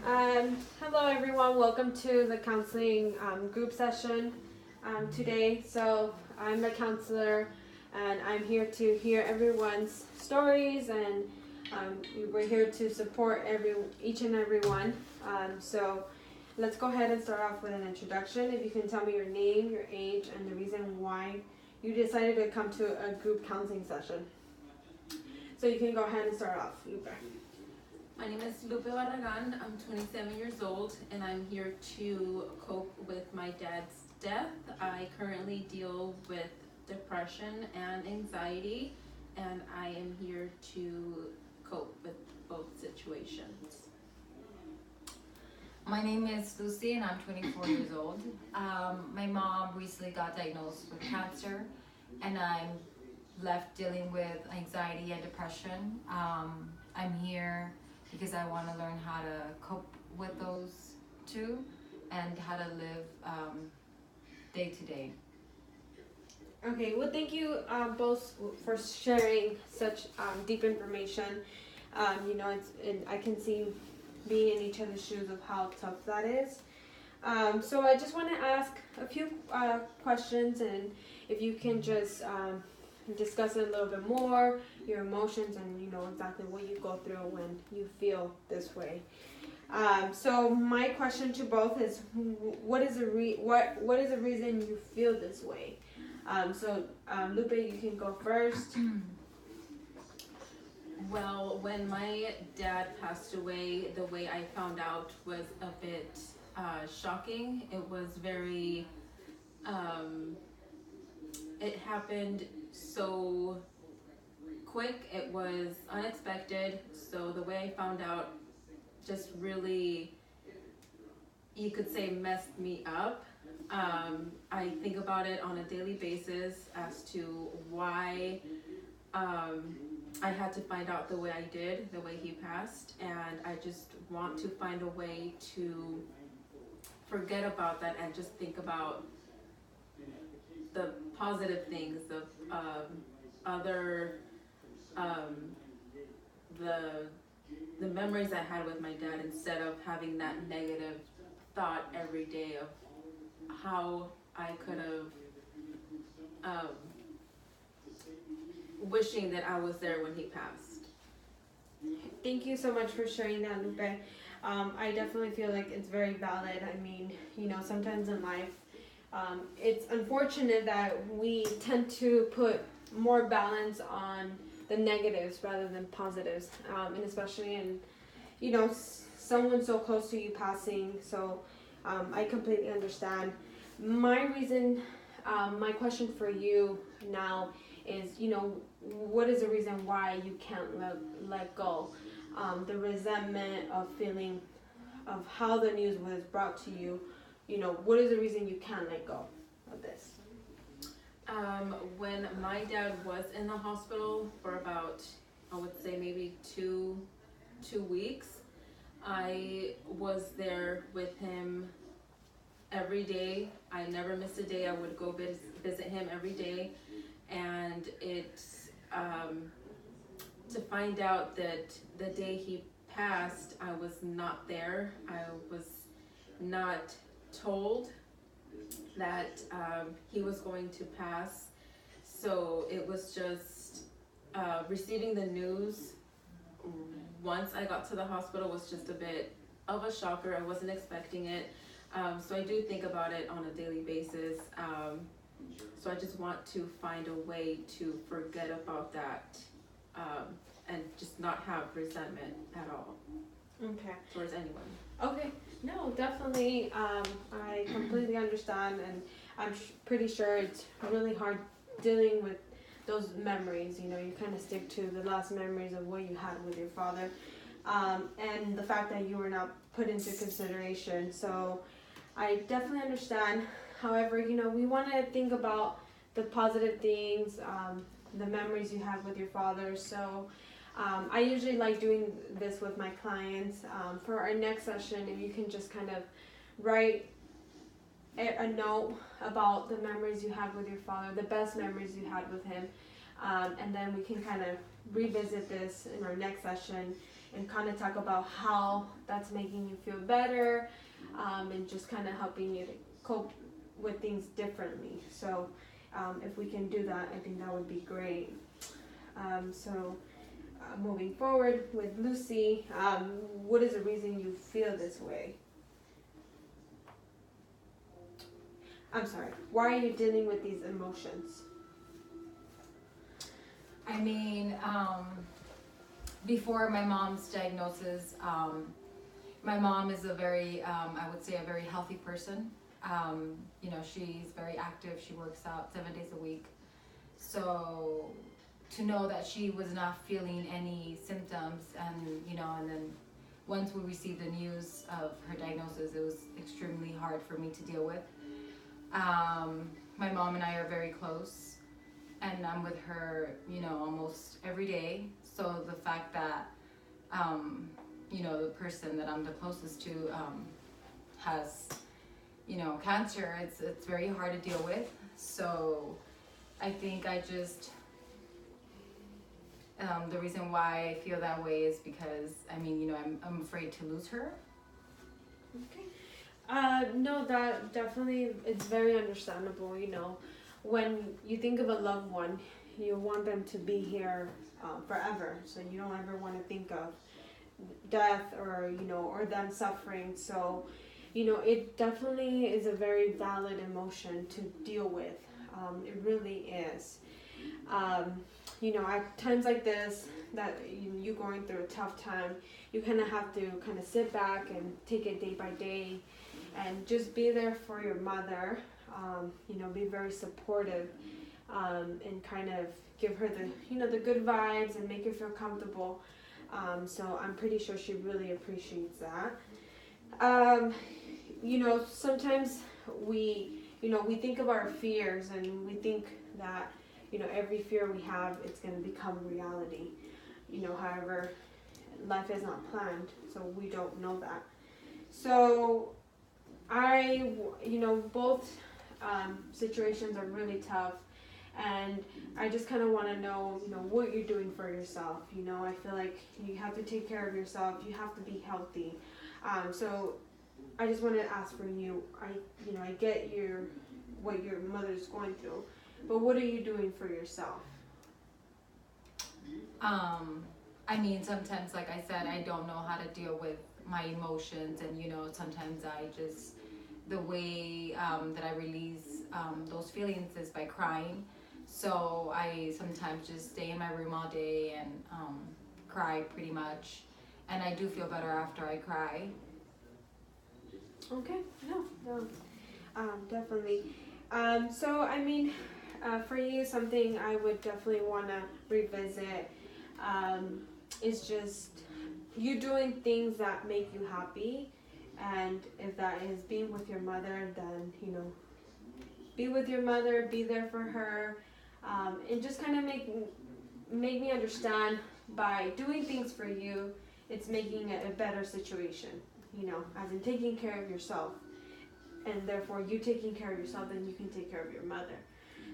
Hello everyone, welcome to the counseling group session today. So I'm a counselor and I'm here to hear everyone's stories, and we're here to support each and every one. So let's go ahead and start off with an introduction. If you can tell me your name, your age, and the reason why you decided to come to a group counseling session. So you can go ahead and start off, Lupe. My name is Lupe Barragan. I'm 27 years old and I'm here to cope with my dad's death. I currently deal with depression and anxiety, and I am here to cope with both situations. My name is Lucy and I'm 24 years old. My mom recently got diagnosed with cancer and I'm left dealing with anxiety and depression. I'm here because I want to learn how to cope with those two and how to live day to day. Okay, well, thank you both for sharing such deep information. I can see being in each other's shoes of how tough that is. So I just want to ask a few questions, and if you can just discuss it a little bit more, your emotions, and exactly what you go through when you feel this way. So my question to both is, what is the reason you feel this way? Lupe, you can go first. Well, when my dad passed away, the way I found out was a bit shocking. It was very, it happened so quick, it was unexpected. So the way I found out just really, you could say, messed me up. I think about it on a daily basis as to why I had to find out the way I did, the way he passed, and I just want to find a way to forget about that and just think about the positive things, the the memories I had with my dad, instead of having that negative thought every day of how I could have wishing that I was there when he passed. Thank you so much for sharing that, Lupe. I definitely feel like it's very valid. I mean, sometimes in life, it's unfortunate that we tend to put more balance on the negatives rather than positives, and especially in, someone so close to you passing. So I completely understand. My question for you now is, what is the reason why you can't let go? The resentment of feeling of how the news was brought to you. What is the reason you can't let go of this? When my dad was in the hospital for about, I would say maybe two weeks, I was there with him every day. I never missed a day. I would go visit him every day, and it's to find out that the day he passed, I was not there. I was not told that he was going to pass. So it was just receiving the news once I got to the hospital was just a bit of a shocker. I wasn't expecting it. So I do think about it on a daily basis. So I just want to find a way to forget about that and just not have resentment at all. Okay. Towards anyone. Okay. No, definitely. I completely understand, and I'm pretty sure it's really hard dealing with those memories. You kind of stick to the last memories of what you had with your father, and the fact that you were not put into consideration. So I definitely understand. However, we want to think about the positive things, the memories you have with your father. So I usually like doing this with my clients. For our next session, if you can just kind of write a note about the memories you have with your father, the best memories you had with him, and then we can kind of revisit this in our next session and kind of talk about how that's making you feel better, and just kind of helping you to cope with things differently. So if we can do that, I think that would be great. Moving forward with Lucy, what is the reason you feel this way? I'm sorry, why are you dealing with these emotions? I mean, before my mom's diagnosis, my mom is a very, I would say a very healthy person. You know, she's very active, she works out 7 days a week. So to know that she was not feeling any symptoms, and you know, and then once we received the news of her diagnosis, it was extremely hard for me to deal with. My mom and I are very close, and I'm with her, you know, almost every day. So the fact that, you know, the person that I'm the closest to has, you know, cancer, it's very hard to deal with. So I think I just, the reason why I feel that way is because, I mean, you know, I'm afraid to lose her. Okay. No, that definitely, it's very understandable. You know, when you think of a loved one, you want them to be here forever. So you don't ever want to think of death or, you know, or them suffering. So, you know, it definitely is a very valid emotion to deal with. It really is. You know, at times like this, that you going through a tough time, you kind of have to kind of sit back and take it day by day, and just be there for your mother. You know, be very supportive, and kind of give her the, you know, the good vibes and make her feel comfortable. So I'm pretty sure she really appreciates that. You know, sometimes we think of our fears, and we think that, you know, every fear we have, it's going to become reality. You know, however, life is not planned, so we don't know that. So you know, both situations are really tough, and I just kind of want to know, you know, what you're doing for yourself. You know, I feel like you have to take care of yourself. You have to be healthy. So I just wanted to ask for you. I get what your mother's going through, but what are you doing for yourself? I mean, sometimes, like I said, I don't know how to deal with my emotions, and you know, sometimes the way that I release those feelings is by crying. So I sometimes just stay in my room all day and cry pretty much, and I do feel better after I cry. Okay, no, definitely. So I mean, for you, something I would definitely want to revisit is just you doing things that make you happy. And if that is being with your mother, then, you know, be with your mother, be there for her, and just kind of make me understand, by doing things for you, it's making it a better situation, you know, as in taking care of yourself. And therefore, you taking care of yourself, then you can take care of your mother.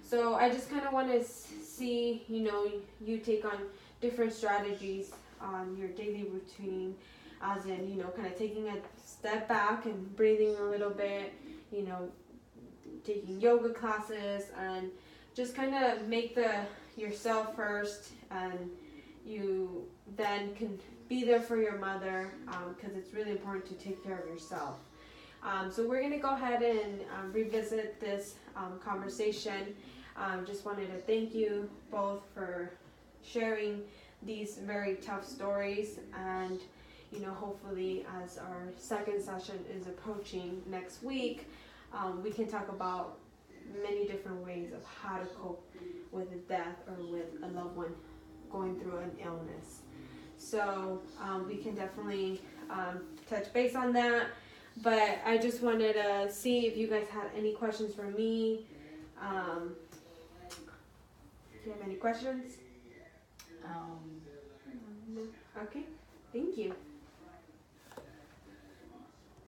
So I just kind of want to see, you know, you take on different strategies on your daily routine, as in, you know, kind of taking a step back and breathing a little bit, you know, taking yoga classes, and just kind of make yourself first, and you then can be there for your mother, because it's really important to take care of yourself. So we're going to go ahead and revisit this conversation. Just wanted to thank you both for sharing these very tough stories, and you know, hopefully as our second session is approaching next week, we can talk about many different ways of how to cope with a death or with a loved one going through an illness. So we can definitely touch base on that. But I just wanted to see if you guys had any questions for me. Do you have any questions? No. Okay, thank you.